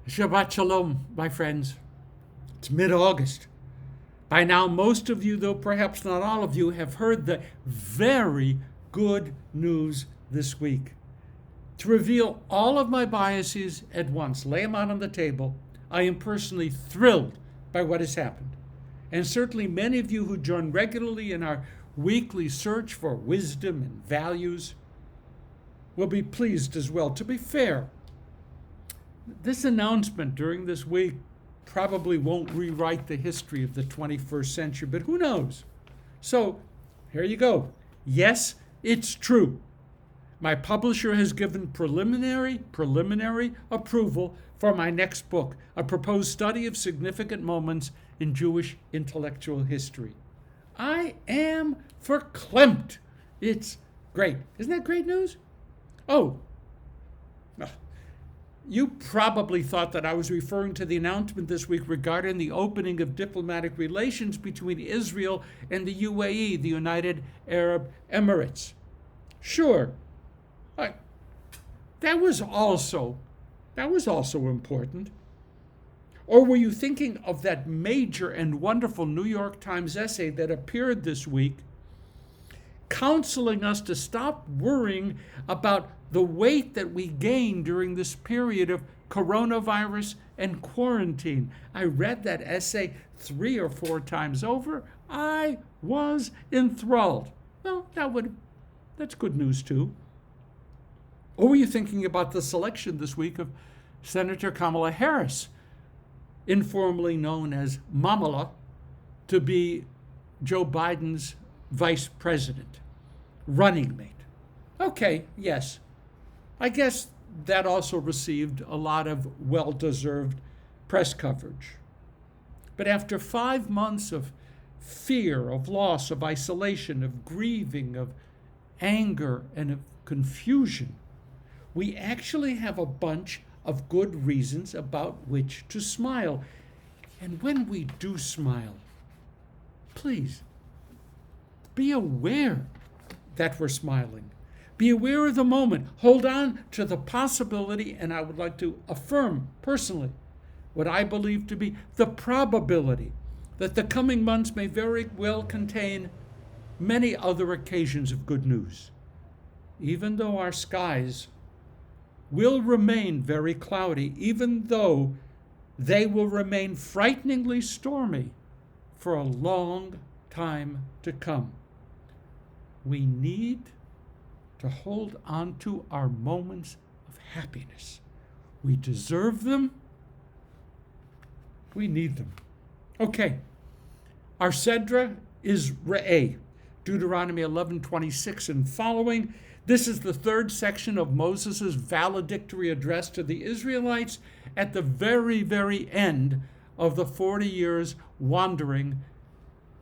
Shabbat Shalom, my friends. It's mid-August. By now, most of you, though perhaps not all of you, have heard the very good news this week. To reveal all of my biases at once, lay them out on the table, I am personally thrilled by what has happened. And certainly many of you who join regularly in our weekly search for wisdom and values will be pleased as well. To be fair, this announcement during this week probably won't rewrite the history of the 21st century, but who knows? So here you go. Yes, it's true. My publisher has given preliminary approval for my next book, a proposed study of significant moments in Jewish intellectual history. I am verklempt. It's great. Isn't that great news? Oh, you probably thought that I was referring to the announcement this week regarding the opening of diplomatic relations between Israel and the UAE, the United Arab Emirates. Sure, that was also important. Or were you thinking of that major and wonderful New York Times essay that appeared this week, counseling us to stop worrying about the weight that we gain during this period of coronavirus and quarantine? I read that essay 3 or 4 times over. I was enthralled. Well, that's good news too. Or were you thinking about the selection this week of Senator Kamala Harris, informally known as Mamala, to be Joe Biden's vice president, running mate? Okay, yes. I guess that also received a lot of well-deserved press coverage. But after 5 months of fear, of loss, of isolation, of grieving, of anger, and of confusion, we actually have a bunch of good reasons about which to smile. And when we do smile, please be aware that we're smiling. Be aware of the moment. Hold on to the possibility, and I would like to affirm personally what I believe to be the probability that the coming months may very well contain many other occasions of good news. Even though our skies will remain very cloudy, even though they will remain frighteningly stormy for a long time to come, we need to hold on to our moments of happiness. We deserve them. We need them. Okay, our Sedra is Re'eh, Deuteronomy 11:26 and following. This is the 3rd section of Moses' valedictory address to the Israelites at the very, very end of the 40 years wandering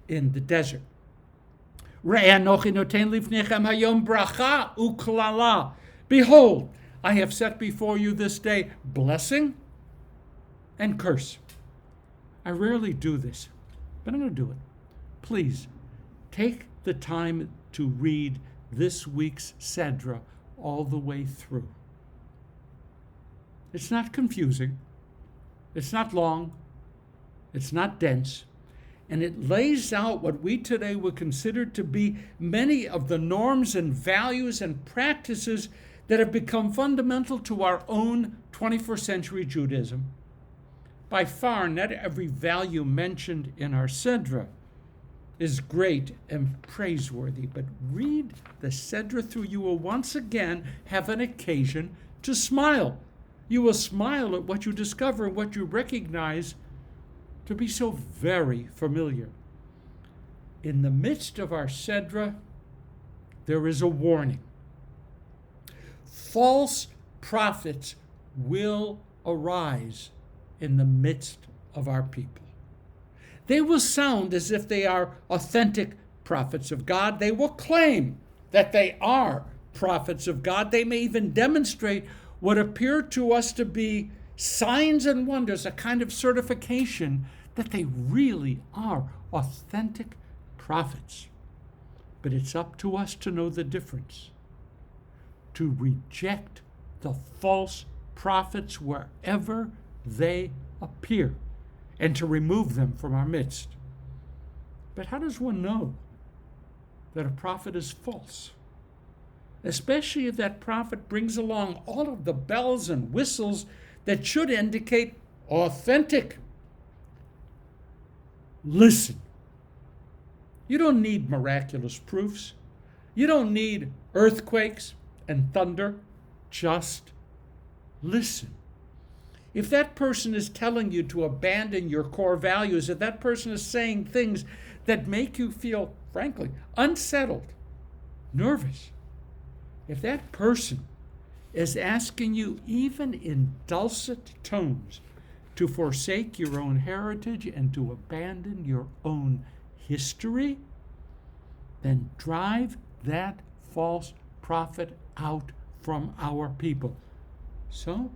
in the desert. Behold, I have set before you this day blessing and curse. I rarely do this, but I'm going to do it. Please take the time to read this week's Sedra all the way through. It's not confusing. It's not long. It's not dense. And it lays out what we today would consider to be many of the norms and values and practices that have become fundamental to our own 21st century Judaism. By far, not every value mentioned in our Sedra is great and praiseworthy, but read the Sedra through. You will once again have an occasion to smile. You will smile at what you discover, what you recognize to be so very familiar. In the midst of our Sedra, there is a warning. False prophets will arise in the midst of our people. They will sound as if they are authentic prophets of God. They will claim that they are prophets of God. They may even demonstrate what appear to us to be signs and wonders, a kind of certification that they really are authentic prophets. But it's up to us to know the difference, to reject the false prophets wherever they appear and to remove them from our midst. But how does one know that a prophet is false? Especially if that prophet brings along all of the bells and whistles that should indicate authentic. Listen. You don't need miraculous proofs. You don't need earthquakes and thunder. Just listen. If that person is telling you to abandon your core values, if that person is saying things that make you feel, frankly, unsettled, nervous, if that person is asking you, even in dulcet tones, to forsake your own heritage and to abandon your own history, then drive that false prophet out from our people. So,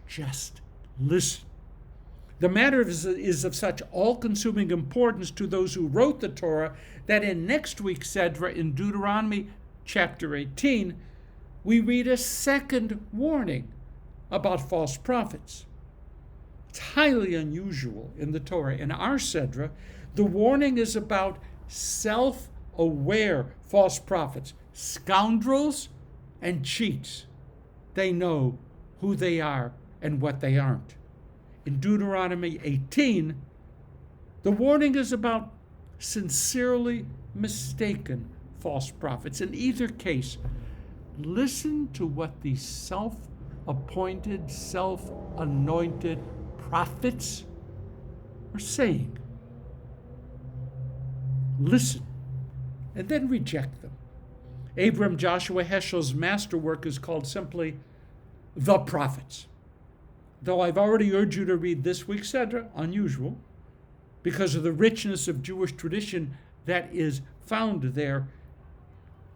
just listen. The matter is of such all-consuming importance to those who wrote the Torah that in next week's Sedra, in Deuteronomy chapter 18, we read a second warning about false prophets. It's highly unusual in the Torah. In our Sedra, the warning is about self-aware false prophets, scoundrels and cheats. They know who they are and what they aren't. In Deuteronomy 18, the warning is about sincerely mistaken false prophets. In either case, listen to what these self-appointed, self-anointed prophets are saying. Listen, and then reject them. Abram Joshua Heschel's masterwork is called simply The Prophets. Though I've already urged you to read this week's Sedra, unusual, because of the richness of Jewish tradition that is found there,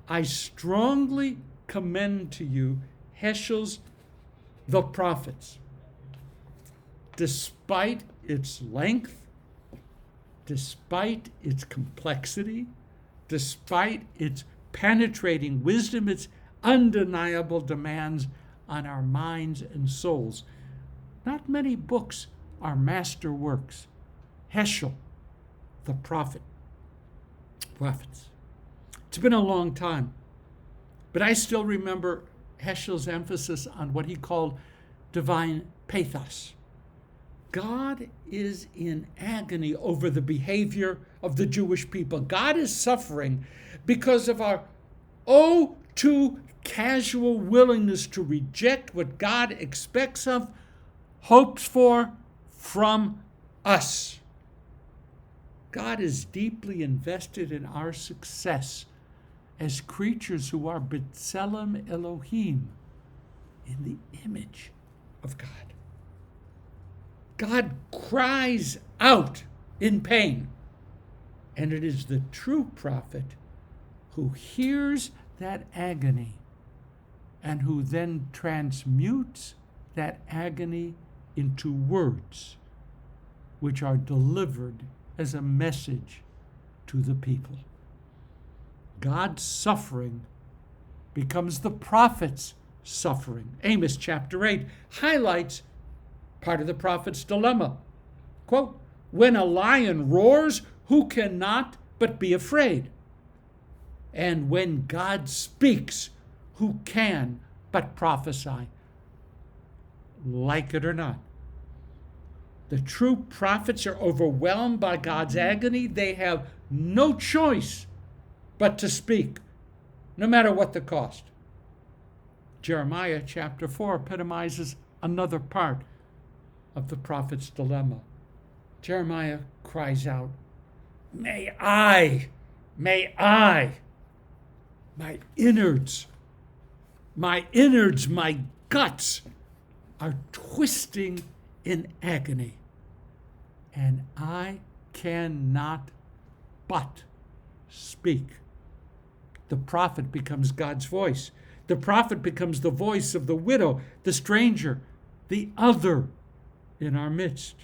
I strongly commend to you Heschel's The Prophets. Despite its length, despite its complexity, despite its penetrating wisdom, its undeniable demands on our minds and souls, not many books are masterworks. Heschel, the prophets. It's been a long time, but I still remember Heschel's emphasis on what he called divine pathos. God is in agony over the behavior of the Jewish people. God is suffering because of our too casual willingness to reject what God expects of, hopes for from us. God is deeply invested in our success as creatures who are B'Tselem Elohim, in the image of God. God cries out in pain, and it is the true prophet who hears that agony and who then transmutes that agony into words which are delivered as a message to the people. God's suffering becomes the prophet's suffering. Amos chapter 8 highlights part of the prophet's dilemma. Quote, when a lion roars, who cannot but be afraid? And when God speaks, who can but prophesy? Like it or not, the true prophets are overwhelmed by God's agony. They have no choice but to speak, no matter what the cost. Jeremiah chapter 4 epitomizes another part of the prophet's dilemma. Jeremiah cries out, may I, my innards, my guts are twisting in agony, and I cannot but speak. The prophet becomes God's voice. The prophet becomes the voice of the widow, the stranger, the other in our midst.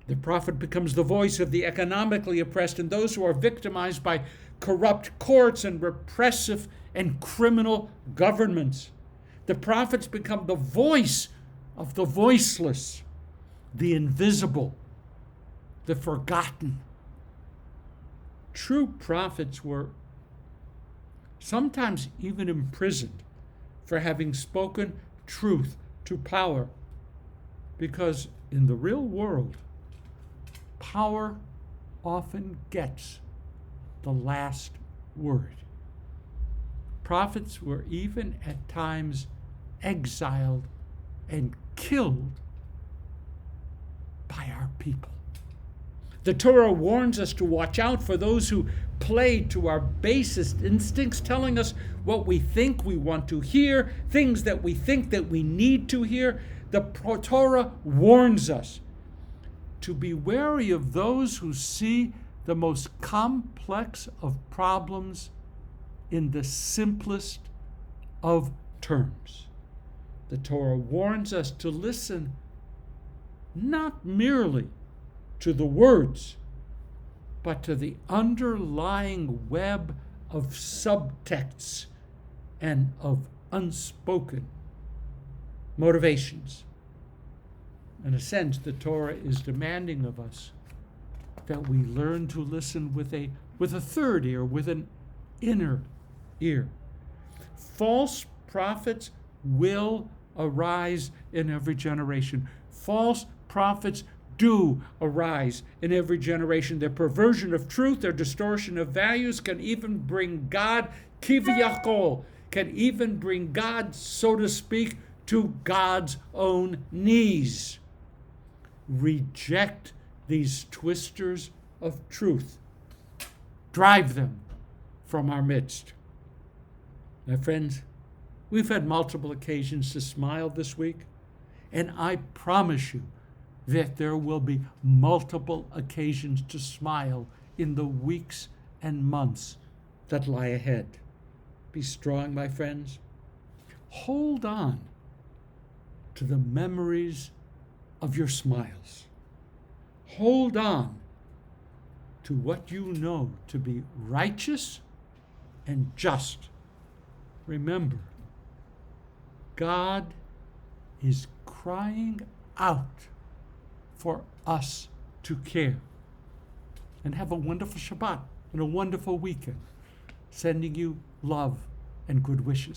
The prophet becomes the voice of the economically oppressed and those who are victimized by corrupt courts and repressive and criminal governments. The prophets become the voice of the voiceless, the invisible, the forgotten. True prophets were sometimes even imprisoned for having spoken truth to power, because in the real world, power often gets the last word. Prophets were even at times exiled and killed by our people. The Torah warns us to watch out for those who play to our basest instincts, telling us what we think we want to hear, things that we think that we need to hear. The Torah warns us to be wary of those who see the most complex of problems in the simplest of terms. The Torah warns us to listen not merely to the words, but to the underlying web of subtexts and of unspoken motivations. In a sense, the Torah is demanding of us that we learn to listen with a third ear, with an inner ear. False prophets will arise in every generation. False prophets do arise in every generation. Their perversion of truth, their distortion of values can even bring God, kiviyachol, can even bring God, so to speak, to God's own knees. Reject these twisters of truth. Drive them from our midst. My friends, we've had multiple occasions to smile this week, and I promise you that there will be multiple occasions to smile in the weeks and months that lie ahead. Be strong, my friends. Hold on to the memories of your smiles. Hold on to what you know to be righteous and just. Remember, God is crying out for us to care. And have a wonderful Shabbat and a wonderful weekend. Sending you love and good wishes.